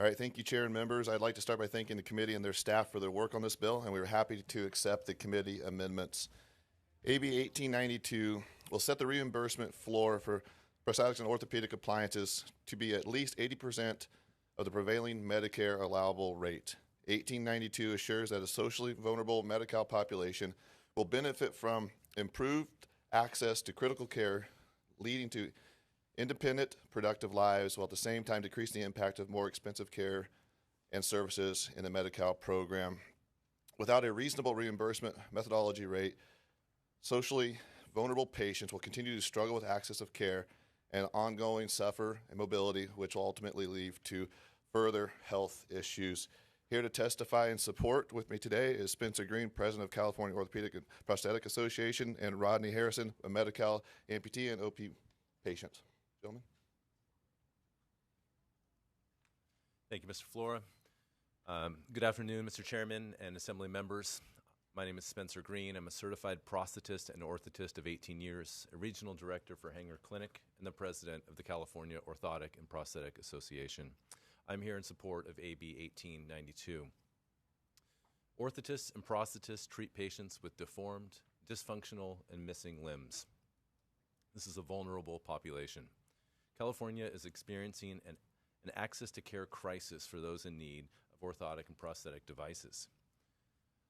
All right, thank you, Chair and members. I'd like to start by thanking the committee and their staff for their work on this bill, and we were happy to accept the committee amendments. AB 1892 will set the reimbursement floor for prosthetics and orthopedic appliances to be at least 80% of the prevailing Medicare allowable rate. 1892 assures that a socially vulnerable Medi-Cal population will benefit from improved access to critical care, leading to independent, productive lives, while at the same time decreasing the impact of more expensive care and services in the Medi-Cal program. Without a reasonable reimbursement methodology rate, socially vulnerable patients will continue to struggle with access of care and ongoing suffer and mobility, which will ultimately lead to further health issues. Here to testify in support with me today is Spencer Green, President of California Orthopedic and Prosthetic Association, and Rodney Harrison, a Medi-Cal amputee and OP patient. Gentlemen. Thank you, Mr. Flora. Good afternoon, Mr. Chairman and Assembly members. My name is Spencer Green. I'm a certified prosthetist and orthotist of 18 years, a regional director for Hanger Clinic, and the president of the California Orthotic and Prosthetic Association. I'm here in support of AB 1892. Orthotists and prosthetists treat patients with deformed, dysfunctional, and missing limbs. This is a vulnerable population. California is experiencing an access to care crisis for those in need of orthotic and prosthetic devices.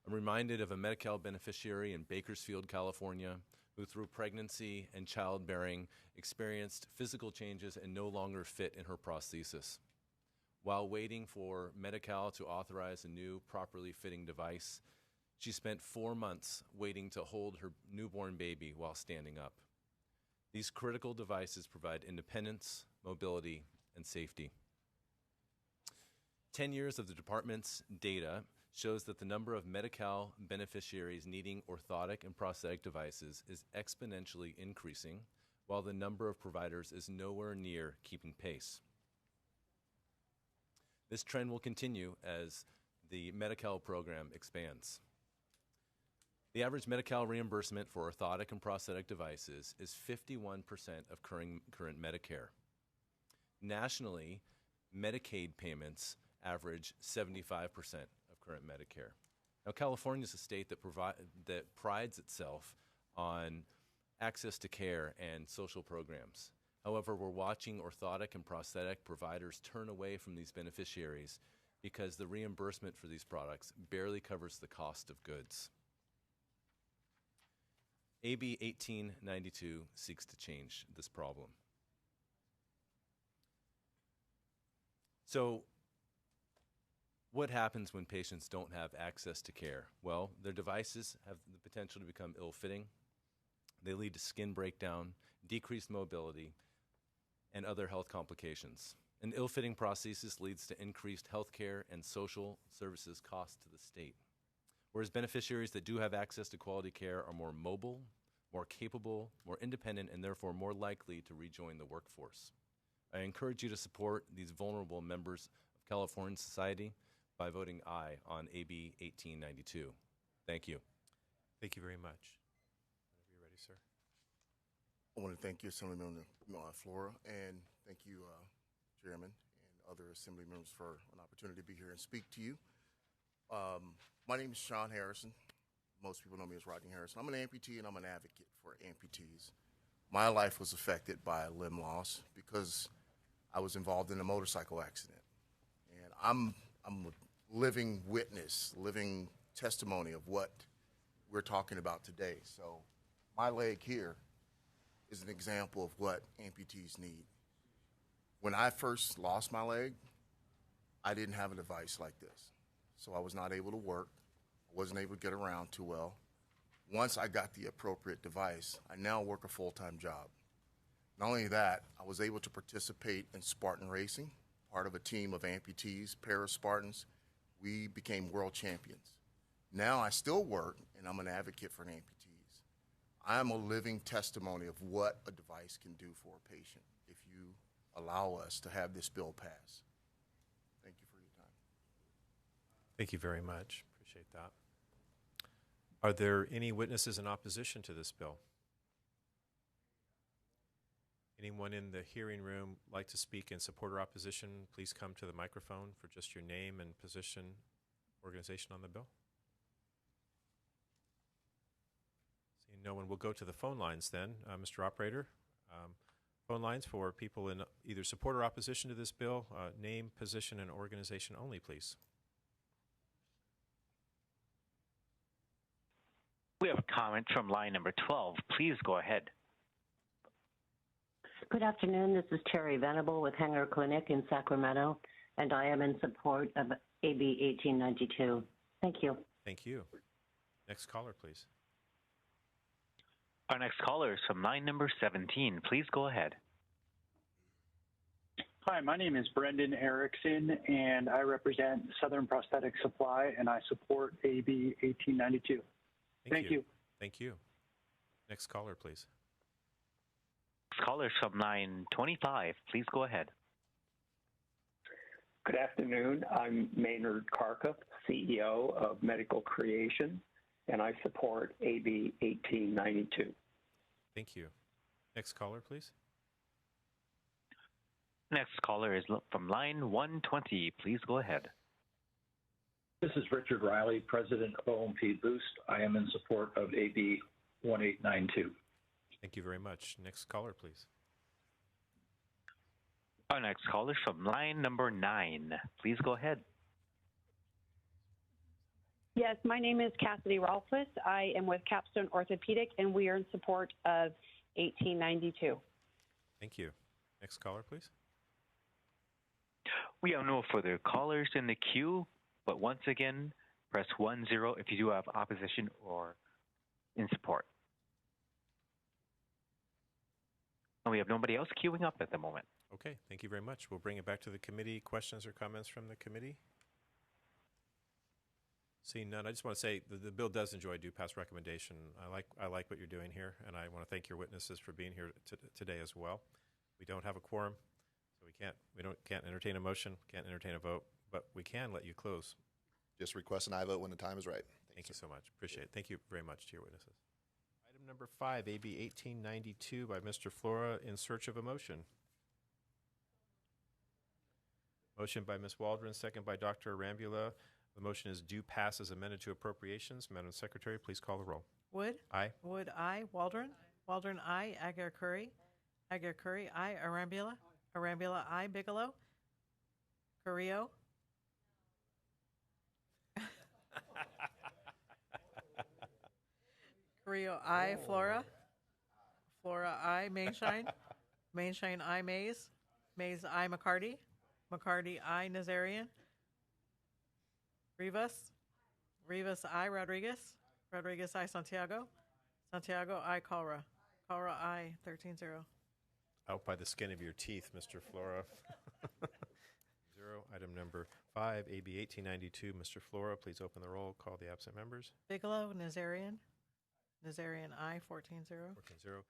I'm reminded of a Medi-Cal beneficiary in Bakersfield, California, who through pregnancy and childbearing experienced physical changes and no longer fit in her prosthesis. While waiting for Medi-Cal to authorize a new properly fitting device, she spent 4 months waiting to hold her newborn baby while standing up. These critical devices provide independence, mobility, and safety. 10 years of the department's data shows that the number of Medi-Cal beneficiaries needing orthotic and prosthetic devices is exponentially increasing, while the number of providers is nowhere near keeping pace. This trend will continue as the Medi-Cal program expands. The average Medi-Cal reimbursement for orthotic and prosthetic devices is 51% of current Medicare. Nationally, Medicaid payments average 75% of current Medicare. Now, California is a state that prides itself on access to care and social programs. However, we're watching orthotic and prosthetic providers turn away from these beneficiaries because the reimbursement for these products barely covers the cost of goods. AB 1892 seeks to change this problem. So, what happens when patients don't have access to care? Well, their devices have the potential to become ill-fitting. They lead to skin breakdown, decreased mobility, and other health complications. An ill-fitting prosthesis leads to increased health care and social services costs to the state. Whereas beneficiaries that do have access to quality care are more mobile, more capable, more independent, and therefore more likely to rejoin the workforce. I encourage you to support these vulnerable members of California society by voting aye on AB 1892. Thank you. Thank you very much. Whenever you're ready, sir. I want to thank you, Assemblymember Flora, and thank you, Chairman and other Assembly members for an opportunity to be here and speak to you. My name is Sean Harrison. Most people know me as Rodney Harrison. I'm an amputee and I'm an advocate for amputees. My life was affected by a limb loss because I was involved in a motorcycle accident. And I'm a living witness, living testimony of what we're talking about today. So my leg here is an example of what amputees need. When I first lost my leg, I didn't have a device like this. So I was not able to work. I wasn't able to get around too well. Once I got the appropriate device, I now work a full-time job. Not only that, I was able to participate in Spartan racing, part of a team of amputees, para-Spartans. We became world champions. Now I still work, and I'm an advocate for amputees. I'm a living testimony of what a device can do for a patient if you allow us to have this bill pass. Thank you for your time. Thank you very much. Appreciate that. Are there any witnesses in opposition to this bill? Anyone in the hearing room like to speak in support or opposition, please come to the microphone for just your name and position, organization on the bill. Seeing no one, we'll go to the phone lines then. Mr. Operator, phone lines for people in either support or opposition to this bill, name, position, and organization only, please. We have a comment from line number 12. Please go ahead. Good afternoon. This is Terry Venable with Hanger Clinic in Sacramento, and I am in support of AB 1892. Thank you. Thank you. Next caller, please. Our next caller is from line number 17. Please go ahead. Hi, my name is Brendan Erickson, and I represent Southern Prosthetic Supply, and I support AB 1892. Thank you. Thank you. Next caller, please. Next caller is from line 25. Please go ahead. Good afternoon. I'm Maynard Karka, CEO of Medical Creation, and I support AB 1892. Thank you. Next caller, please. Next caller is from line 120. Please go ahead. This is Richard Riley, President of OMP Boost. I am in support of AB 1892. Thank you very much. Next caller, please. Our next caller is from line number 9. Please go ahead. Yes, my name is Cassidy Rolfus. I am with Capstone Orthopedic, and we are in support of 1892. Thank you. Next caller, please. We have no further callers in the queue, but once again, press 10 if you do have opposition or in support. And we have nobody else queuing up at the moment. Okay, thank you very much. We'll bring it back to the committee. Questions or comments from the committee? Seeing none, I just want to say the bill does enjoy due pass recommendation. I like what you're doing here, and I want to thank your witnesses for being here today as well. We don't have a quorum, so can't entertain a motion, can't entertain a vote, but we can let you close. Just request an aye vote when the time is right. Thank you so much. Appreciate it. Thank you very much to your witnesses. Item number 5, AB 1892 by Mr. Flora, in search of a motion. Motion by Ms. Waldron, second by Dr. Arambula. The motion is due pass as amended to appropriations. Madam Secretary, please call the roll. Wood? Aye. Wood, aye. Waldron? Waldron, aye. Aguirre Curry? Aguirre Curry, aye. Arambula? Arambula, aye. Bigelow? Carrillo? Carrillo, aye. Flora? Flora, aye. Mainshine? Mainshine, aye. Mays? Mays, aye. McCarty? McCarty, aye. Nazarian? Rivas? Rivas, aye. Rodriguez? Rodriguez, aye. Santiago? Santiago, aye. Calra? Calra, aye. 13-0. Out by the skin of your teeth, Mr. Flora. 0. Item number 5, AB 1892. Mr. Flora, please open the roll. Call the absent members. Bigelow, Nazarian? Nazarian, aye. 14-0. 14-0.